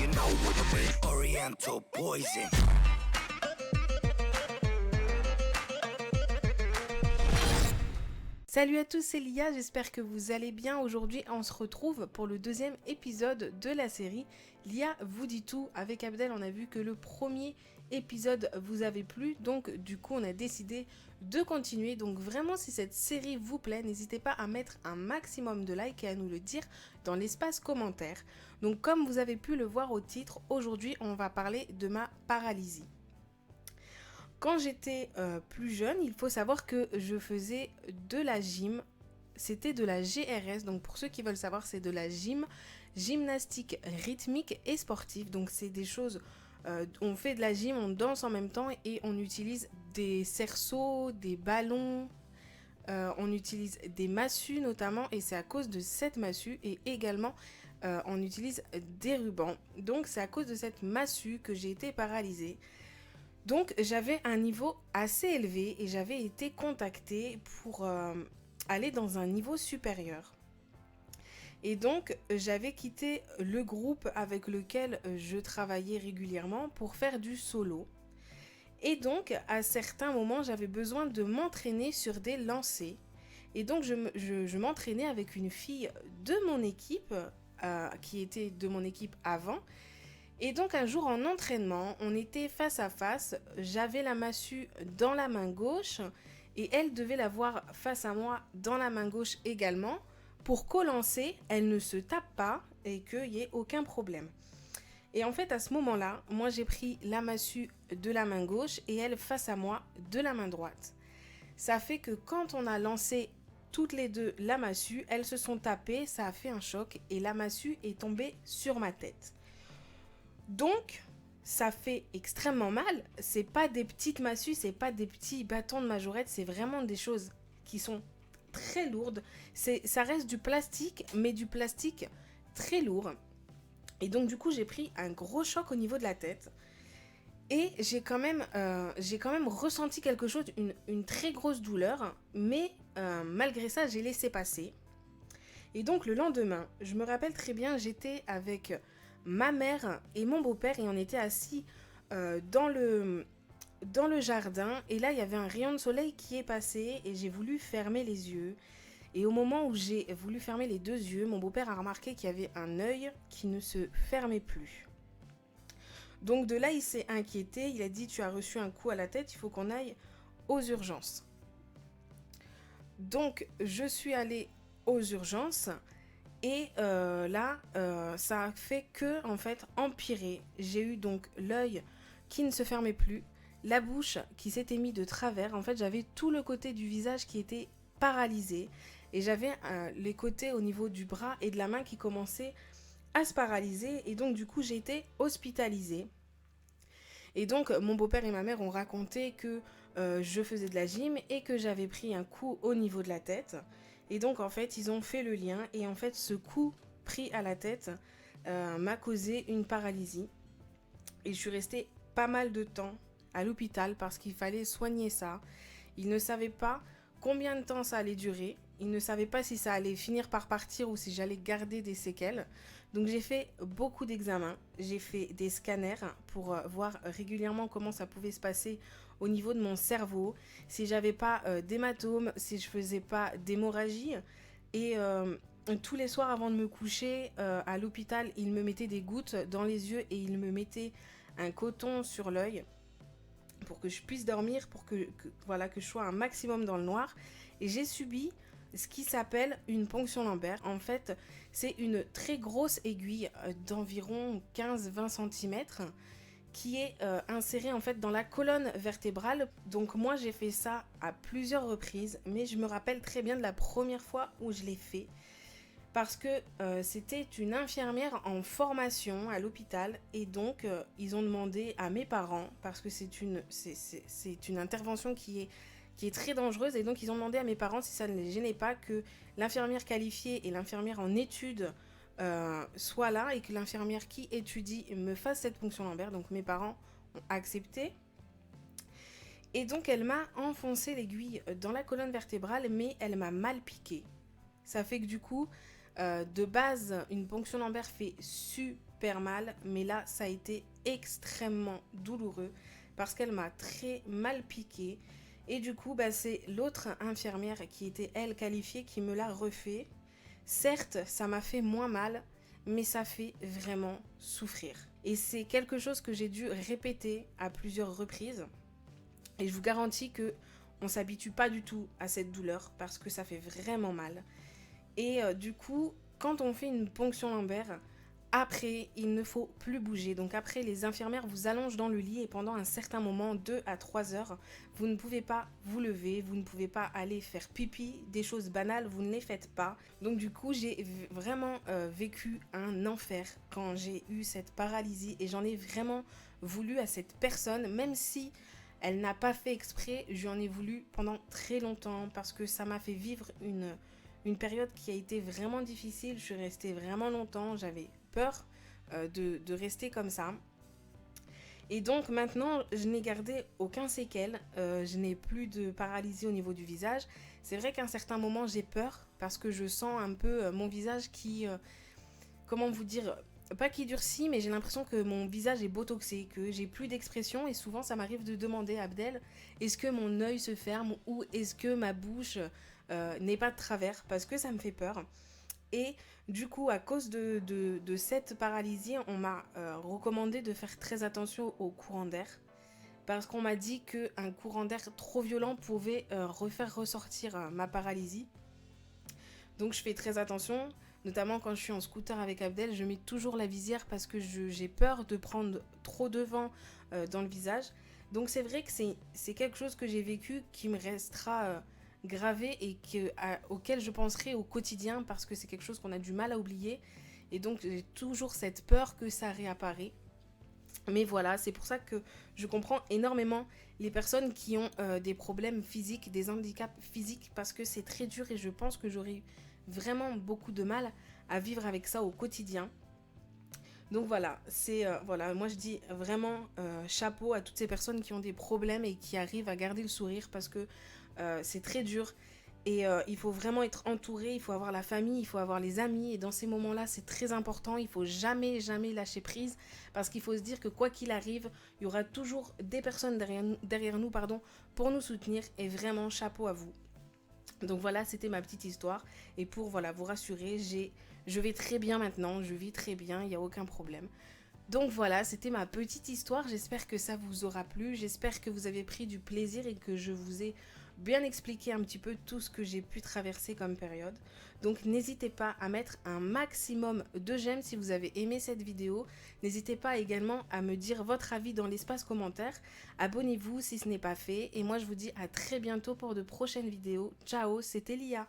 you know what I mean. Oriental poison. Salut à tous, c'est Lia, j'espère que vous allez bien. Aujourd'hui, on se retrouve pour le deuxième épisode de la série Lia vous dit tout. Avec Abdel, on a vu que le premier épisode vous avait plu, donc du coup, on a décidé de continuer. Donc vraiment, si cette série vous plaît, n'hésitez pas à mettre un maximum de likes et à nous le dire dans l'espace commentaire. Donc comme vous avez pu le voir au titre, aujourd'hui, on va parler de ma paralysie. Quand j'étais plus jeune, il faut savoir que je faisais de la gym. C'était de la GRS, donc pour ceux qui veulent savoir, c'est de la gymnastique rythmique et sportive. Donc c'est des choses, on fait de la gym, on danse en même temps et on utilise des cerceaux, des ballons, on utilise des massues notamment, et c'est à cause de cette massue, et également on utilise des rubans. Donc c'est à cause de cette massue que j'ai été paralysée. Donc j'avais un niveau assez élevé et j'avais été contactée pour aller dans un niveau supérieur. Et donc j'avais quitté le groupe avec lequel je travaillais régulièrement pour faire du solo. Et donc à certains moments j'avais besoin de m'entraîner sur des lancers. Et donc je m'entraînais avec une fille de mon équipe, qui était de mon équipe avant. Et donc un jour en entraînement, on était face à face, j'avais la massue dans la main gauche et elle devait l'avoir face à moi dans la main gauche également pour qu'au lancer, elle ne se tape pas et qu'il n'y ait aucun problème. Et en fait à ce moment-là, moi j'ai pris la massue de la main gauche et elle face à moi de la main droite. Ça fait que quand on a lancé toutes les deux la massue, elles se sont tapées, ça a fait un choc et la massue est tombée sur ma tête. Donc, ça fait extrêmement mal. C'est pas des petites massues, c'est pas des petits bâtons de majorette, c'est vraiment des choses qui sont très lourdes. Ça reste du plastique, mais du plastique très lourd. Et donc, du coup, j'ai pris un gros choc au niveau de la tête. Et j'ai quand même ressenti quelque chose, une très grosse douleur. Mais malgré ça, j'ai laissé passer. Et donc, le lendemain, je me rappelle très bien, j'étais avec ma mère et mon beau-père et on était assis dans le jardin, et là il y avait un rayon de soleil qui est passé et j'ai voulu fermer les yeux, et au moment où j'ai voulu fermer les deux yeux, mon beau-père a remarqué qu'il y avait un œil qui ne se fermait plus. Donc de là il s'est inquiété, il a dit: tu as reçu un coup à la tête, il faut qu'on aille aux urgences. Donc je suis allée aux urgences. Et là, ça a fait que, en fait, empirer. J'ai eu donc l'œil qui ne se fermait plus, la bouche qui s'était mise de travers. En fait, j'avais tout le côté du visage qui était paralysé. Et j'avais les côtés au niveau du bras et de la main qui commençaient à se paralyser. Et donc, du coup, j'ai été hospitalisée. Et donc, mon beau-père et ma mère ont raconté que je faisais de la gym et que j'avais pris un coup au niveau de la tête. Et donc, en fait, ils ont fait le lien. Et en fait, ce coup pris à la tête m'a causé une paralysie. Et je suis restée pas mal de temps à l'hôpital parce qu'il fallait soigner ça. Ils ne savaient pas combien de temps ça allait durer. Ils ne savaient pas si ça allait finir par partir ou si j'allais garder des séquelles. Donc j'ai fait beaucoup d'examens. J'ai fait des scanners pour voir régulièrement comment ça pouvait se passer au niveau de mon cerveau. Si j'avais pas d'hématome, si je faisais pas d'hémorragie. Et tous les soirs avant de me coucher à l'hôpital, ils me mettaient des gouttes dans les yeux et ils me mettaient un coton sur l'œil pour que je puisse dormir, pour que je sois un maximum dans le noir. Et j'ai subi ce qui s'appelle une ponction lombaire. En fait, c'est une très grosse aiguille d'environ 15-20 cm qui est insérée en fait dans la colonne vertébrale. Donc moi j'ai fait ça à plusieurs reprises, mais je me rappelle très bien de la première fois où je l'ai fait. Parce que c'était une infirmière en formation à l'hôpital, et donc ils ont demandé à mes parents, parce que c'est une intervention qui est très dangereuse, et donc ils ont demandé à mes parents si ça ne les gênait pas que l'infirmière qualifiée et l'infirmière en études soient là, et que l'infirmière qui étudie me fasse cette ponction lombaire. Donc mes parents ont accepté. Et donc elle m'a enfoncé l'aiguille dans la colonne vertébrale, mais elle m'a mal piqué. Ça fait que du coup, de base, une ponction lombaire fait super super mal, mais là ça a été extrêmement douloureux parce qu'elle m'a très mal piqué. Et du coup, c'est l'autre infirmière qui était, elle, qualifiée, qui me l'a refait. Certes, ça m'a fait moins mal, mais ça fait vraiment souffrir. Et c'est quelque chose que j'ai dû répéter à plusieurs reprises. Et je vous garantis que on s'habitue pas du tout à cette douleur parce que ça fait vraiment mal. Et du coup, quand on fait une ponction lombaire, après, il ne faut plus bouger. Donc après, les infirmières vous allongent dans le lit et pendant un certain moment, 2 à 3 heures, vous ne pouvez pas vous lever, vous ne pouvez pas aller faire pipi, des choses banales, vous ne les faites pas. Donc du coup, j'ai vraiment vécu un enfer quand j'ai eu cette paralysie et j'en ai vraiment voulu à cette personne, même si elle n'a pas fait exprès, j'en ai voulu pendant très longtemps parce que ça m'a fait vivre une période qui a été vraiment difficile. Je suis restée vraiment longtemps, j'avais peur de rester comme ça. Et donc maintenant, je n'ai gardé aucun séquelle, je n'ai plus de paralysie au niveau du visage. C'est vrai qu'à un certain moment, j'ai peur parce que je sens un peu mon visage qui, comment vous dire, pas qui durcit, mais j'ai l'impression que mon visage est botoxé, que j'ai plus d'expression et souvent ça m'arrive de demander à Abdel, est-ce que mon œil se ferme ou est-ce que ma bouche n'est pas de travers parce que ça me fait peur. Et du coup, à cause de cette paralysie, on m'a recommandé de faire très attention au courant d'air. Parce qu'on m'a dit qu'un courant d'air trop violent pouvait refaire ressortir ma paralysie. Donc je fais très attention, notamment quand je suis en scooter avec Abdel, je mets toujours la visière parce que j'ai peur de prendre trop de vent dans le visage. Donc c'est vrai que c'est quelque chose que j'ai vécu qui me restera gravé et auquel je penserai au quotidien parce que c'est quelque chose qu'on a du mal à oublier. Et donc j'ai toujours cette peur que ça réapparaît. Mais voilà, c'est pour ça que je comprends énormément les personnes qui ont des problèmes physiques, des handicaps physiques, parce que c'est très dur et je pense que j'aurais vraiment beaucoup de mal à vivre avec ça au quotidien. Donc voilà, voilà, moi je dis vraiment chapeau à toutes ces personnes qui ont des problèmes et qui arrivent à garder le sourire parce que c'est très dur. Et il faut vraiment être entouré, il faut avoir la famille, il faut avoir les amis. Et dans ces moments-là, c'est très important. Il faut jamais, jamais lâcher prise. Parce qu'il faut se dire que quoi qu'il arrive, il y aura toujours des personnes derrière nous pour nous soutenir. Et vraiment, chapeau à vous. Donc voilà, c'était ma petite histoire. Et pour vous rassurer, je vais très bien maintenant. Je vis très bien, il n'y a aucun problème. Donc voilà, c'était ma petite histoire. J'espère que ça vous aura plu. J'espère que vous avez pris du plaisir et que je vous ai bien expliqué un petit peu tout ce que j'ai pu traverser comme période. Donc n'hésitez pas à mettre un maximum de j'aime si vous avez aimé cette vidéo. N'hésitez pas également à me dire votre avis dans l'espace commentaire. Abonnez-vous si ce n'est pas fait. Et moi je vous dis à très bientôt pour de prochaines vidéos. Ciao, c'était Lia.